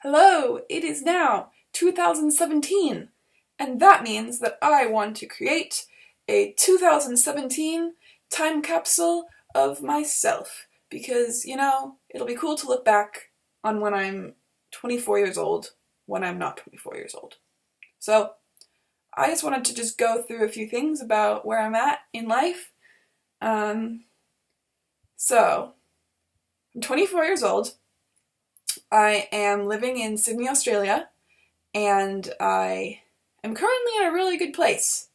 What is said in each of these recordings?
Hello, it is now 2017, and that means that I want to create a 2017 time capsule of myself because, it'll be cool to look back on when I'm 24 years old, when I'm not 24 years old. So, I just wanted to just go through a few things about where I'm at in life. Um, so, I'm 24 years old. I am living in Sydney, Australia, and I am currently in a really good place.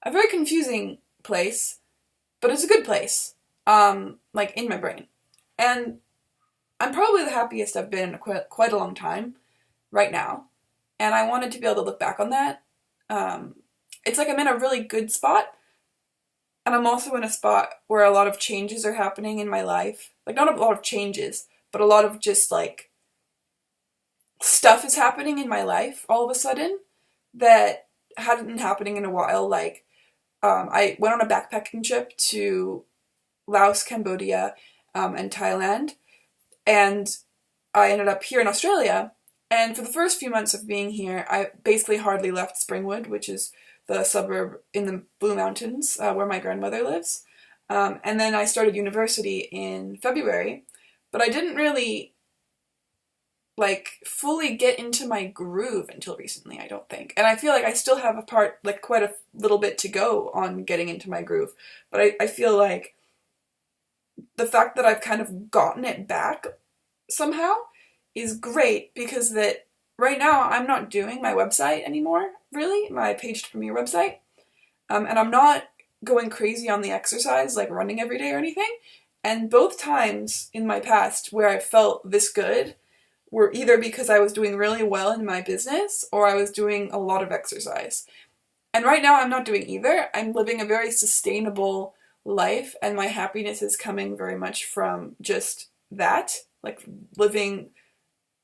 A very confusing place, but it's a good place. Like in my brain. And I'm probably the happiest I've been in quite a long time right now. And I wanted to be able to look back on that. It's like I'm in a really good spot, and I'm also in a spot where a lot of changes are happening in my life. Like, not a lot of changes, but a lot of just like stuff is happening in my life all of a sudden that hadn't been happening in a while. Like, I went on a backpacking trip to Laos, Cambodia, and Thailand, and I ended up here in Australia. And for the first few months of being here, I basically hardly left Springwood, which is the suburb in the Blue Mountains where my grandmother lives. And then I started university in February, but I didn't really like fully get into my groove until recently, I don't think. And I feel like I still have quite a little bit to go on getting into my groove. But I feel like the fact that I've kind of gotten it back somehow is great because that right now I'm not doing my website anymore, really, my Page to Premiere website. And I'm not going crazy on the exercise, like running every day or anything. And both times in my past where I felt this good were either because I was doing really well in my business or I was doing a lot of exercise. And right now I'm not doing either. I'm living a very sustainable life, and my happiness is coming very much from just that, like living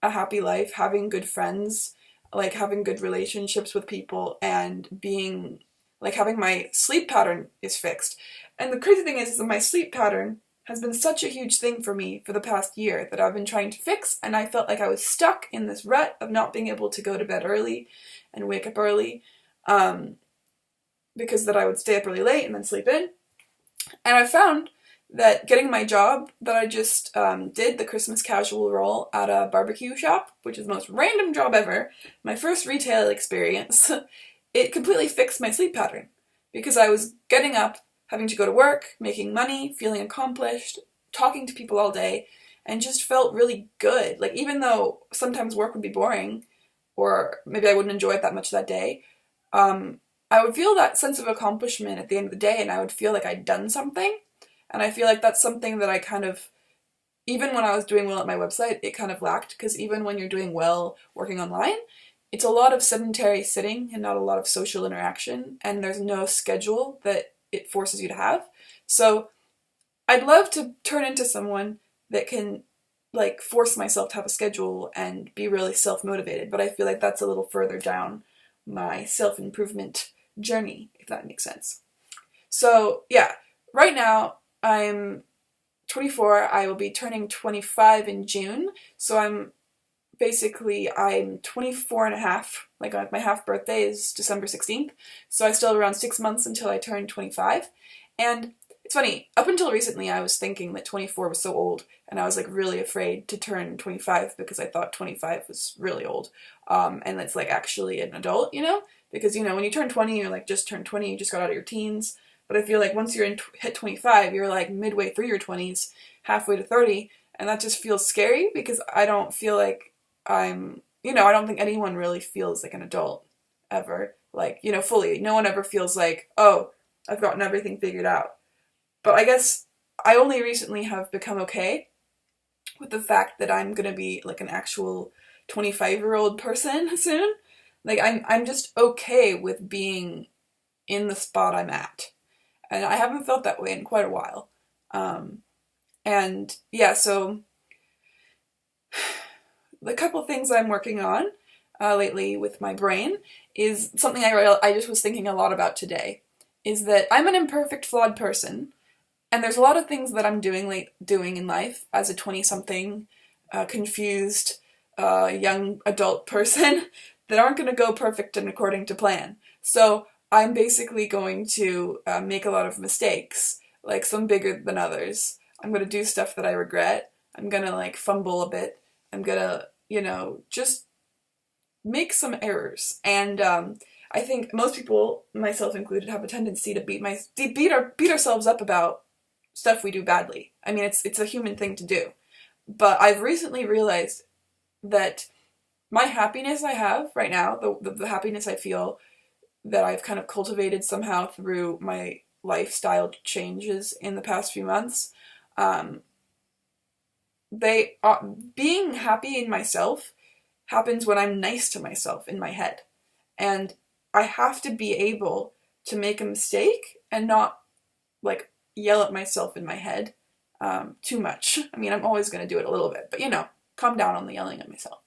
a happy life, having good friends, like having good relationships with people, and being like having my sleep pattern is fixed. And the crazy thing is that my sleep pattern has been such a huge thing for me for the past year that I've been trying to fix, and I felt like I was stuck in this rut of not being able to go to bed early and wake up early, because that I would stay up really late and then sleep in. And I found that getting my job that I just did, the Christmas casual role at a barbecue shop, which is the most random job ever, my first retail experience, it completely fixed my sleep pattern. Because I was getting up, having to go to work, making money, feeling accomplished, talking to people all day, and just felt really good. Like, even though sometimes work would be boring, or maybe I wouldn't enjoy it that much that day, I would feel that sense of accomplishment at the end of the day, and I would feel like I'd done something. And I feel like that's something that I kind of, even when I was doing well at my website, it kind of lacked, because even when you're doing well working online, it's a lot of sedentary sitting and not a lot of social interaction, and there's no schedule that it forces you to have. So I'd love to turn into someone that can like force myself to have a schedule and be really self-motivated, but I feel like that's a little further down my self-improvement journey, if that makes sense. So yeah, right now I'm 24. I will be turning 25 in June, so I'm 24 and a half. Like, my half birthday is December 16th, so I still have around 6 months until I turn 25. And it's funny, up until recently I was thinking that 24 was so old, and I was like really afraid to turn 25 because I thought 25 was really old. And it's like actually an adult, because when you turn 20, you're like just turned 20, you just got out of your teens. But I feel like once you're hit 25, you're like midway through your 20s, halfway to 30, and that just feels scary because I don't feel like I don't think anyone really feels like an adult ever, like, fully. No one ever feels like, oh, I've gotten everything figured out. But I guess I only recently have become okay with the fact that I'm gonna be like an actual 25-year-old person soon. Like, I'm just okay with being in the spot I'm at. And I haven't felt that way in quite a while. And yeah, so the couple things I'm working on lately with my brain is something I just was thinking a lot about today, is that I'm an imperfect, flawed person, and there's a lot of things that I'm doing in life as a 20-something, confused, young adult person that aren't going to go perfect and according to plan. So I'm basically going to make a lot of mistakes, like some bigger than others. I'm going to do stuff that I regret. I'm going to like fumble a bit. I'm going to, just make some errors. And I think most people, myself included, have a tendency to beat ourselves up about stuff we do badly. I mean, it's a human thing to do. But I've recently realized that my happiness I have right now, the happiness I feel that I've kind of cultivated somehow through my lifestyle changes in the past few months, being happy in myself happens when I'm nice to myself in my head. And I have to be able to make a mistake and not like yell at myself in my head too much. I mean, I'm always going to do it a little bit, but calm down on the yelling at myself.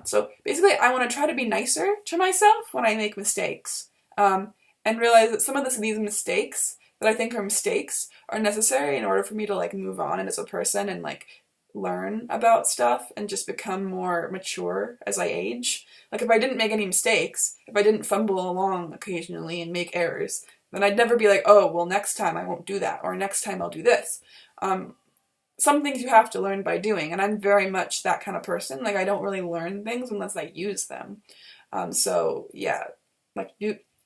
So basically, I want to try to be nicer to myself when I make mistakes, and realize that some of these mistakes that I think are mistakes are necessary in order for me to like move on and as a person and like learn about stuff and just become more mature as I age. Like if I didn't make any mistakes, if I didn't fumble along occasionally and make errors, then I'd never be like, oh, well, next time I won't do that, or next time I'll do this. Some things you have to learn by doing, and I'm very much that kind of person. Like I don't really learn things unless I use them. So yeah,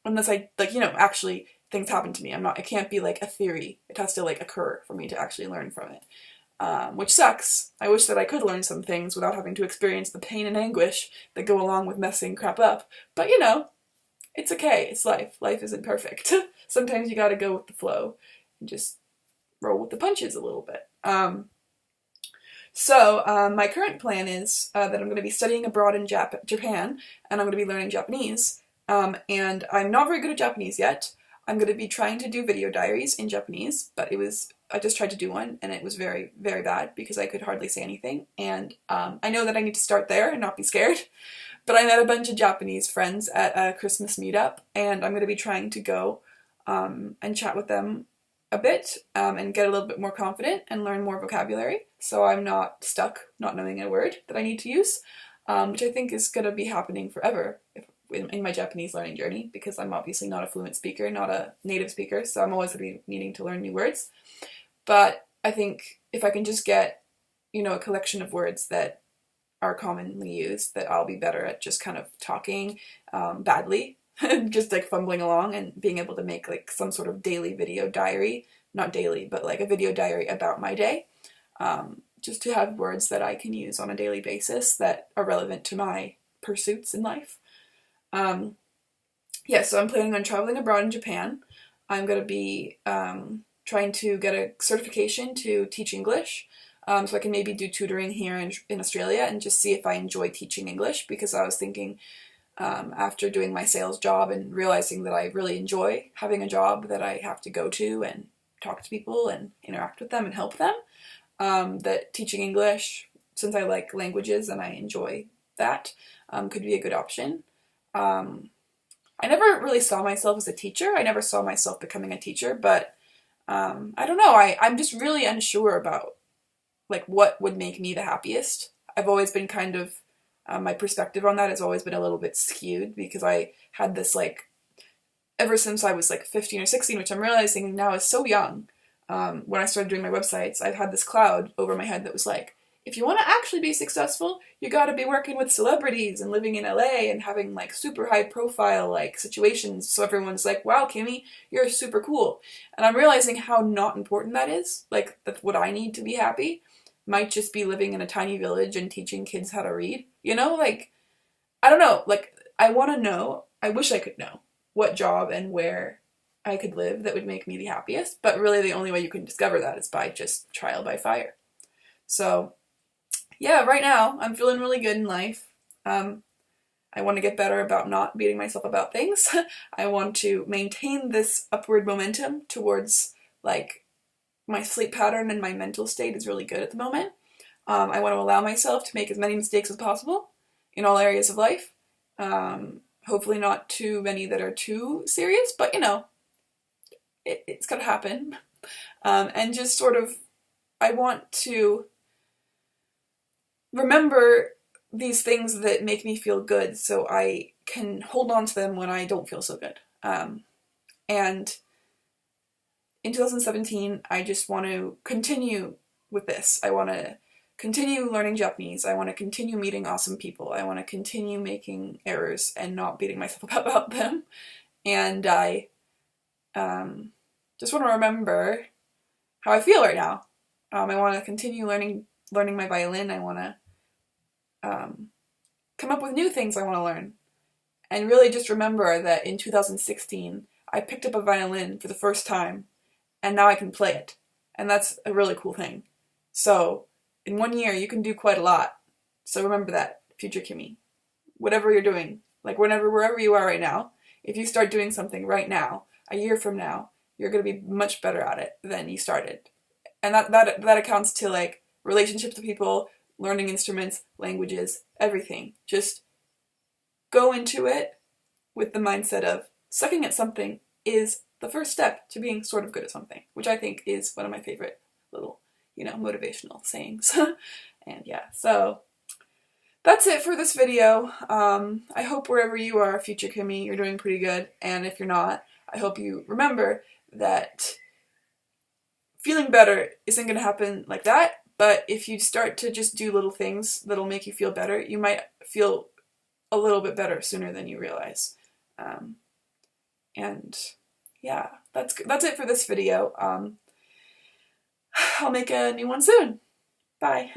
unless I actually things happen to me. It can't be like a theory. It has to like occur for me to actually learn from it. Which sucks. I wish that I could learn some things without having to experience the pain and anguish that go along with messing crap up. But it's okay. It's life. Life isn't perfect. Sometimes you gotta go with the flow and just roll with the punches a little bit. So my current plan is that I'm going to be studying abroad in Japan, and I'm going to be learning Japanese. And I'm not very good at Japanese yet. I'm going to be trying to do video diaries in Japanese, but I just tried to do one, and it was very, very bad because I could hardly say anything. And I know that I need to start there and not be scared. But I met a bunch of Japanese friends at a Christmas meetup, and I'm going to be trying to go and chat with them a bit and get a little bit more confident and learn more vocabulary, so I'm not stuck not knowing a word that I need to use, which I think is going to be happening forever in my Japanese learning journey, because I'm obviously not a fluent speaker, not a native speaker, so I'm always going to be needing to learn new words. But I think if I can just get, a collection of words that are commonly used, that I'll be better at just kind of talking badly, just like fumbling along, and being able to make like some sort of daily video diary, not daily, but like a video diary about my day, just to have words that I can use on a daily basis that are relevant to my pursuits in life. So I'm planning on traveling abroad in Japan. I'm going to be trying to get a certification to teach English, so I can maybe do tutoring here in Australia and just see if I enjoy teaching English, because I was thinking, after doing my sales job and realizing that I really enjoy having a job that I have to go to and talk to people and interact with them and help them, that teaching English, since I like languages and I enjoy that, could be a good option. I never really saw myself as a teacher. I never saw myself becoming a teacher, but I don't know. I'm just really unsure about like what would make me the happiest. I've always been kind of my perspective on that has always been a little bit skewed, because I had this like, ever since I was like 15 or 16, which I'm realizing now is so young, when I started doing my websites, I've had this cloud over my head that was like, if you want to actually be successful, you gotta be working with celebrities and living in LA and having like super high profile like situations, so everyone's like, wow, Kimmy, you're super cool. And I'm realizing how not important that is. Like, that's what I need to be happy might just be living in a tiny village and teaching kids how to read. Like, I don't know, like, I want to know, I wish I could know what job and where I could live that would make me the happiest, but really the only way you can discover that is by just trial by fire. So, yeah, right now, I'm feeling really good in life. I want to get better about not beating myself about things. I want to maintain this upward momentum towards, like, my sleep pattern and my mental state is really good at the moment. I want to allow myself to make as many mistakes as possible in all areas of life. Hopefully not too many that are too serious, but it's gonna happen. And just sort of, I want to remember these things that make me feel good so I can hold on to them when I don't feel so good. And in 2017, I just want to continue with this. I want to continue learning Japanese. I want to continue meeting awesome people. I want to continue making errors and not beating myself up about them. And I just want to remember how I feel right now. I want to continue learning my violin. I want to come up with new things I want to learn. And really just remember that in 2016, I picked up a violin for the first time, and now I can play it. And that's a really cool thing. So, in 1 year, you can do quite a lot. So remember that, future Kimmy. Whatever you're doing, like wherever you are right now, if you start doing something right now, a year from now, you're going to be much better at it than you started. And that accounts to like relationships with people, learning instruments, languages, everything. Just go into it with the mindset of sucking at something is the first step to being sort of good at something, which I think is one of my favorite little, motivational sayings. And yeah, so that's it for this video. I hope wherever you are, future Kimmy, you're doing pretty good. And if you're not, I hope you remember that feeling better isn't going to happen like that. But if you start to just do little things that'll make you feel better, you might feel a little bit better sooner than you realize. And yeah, that's it for this video. I'll make a new one soon. Bye.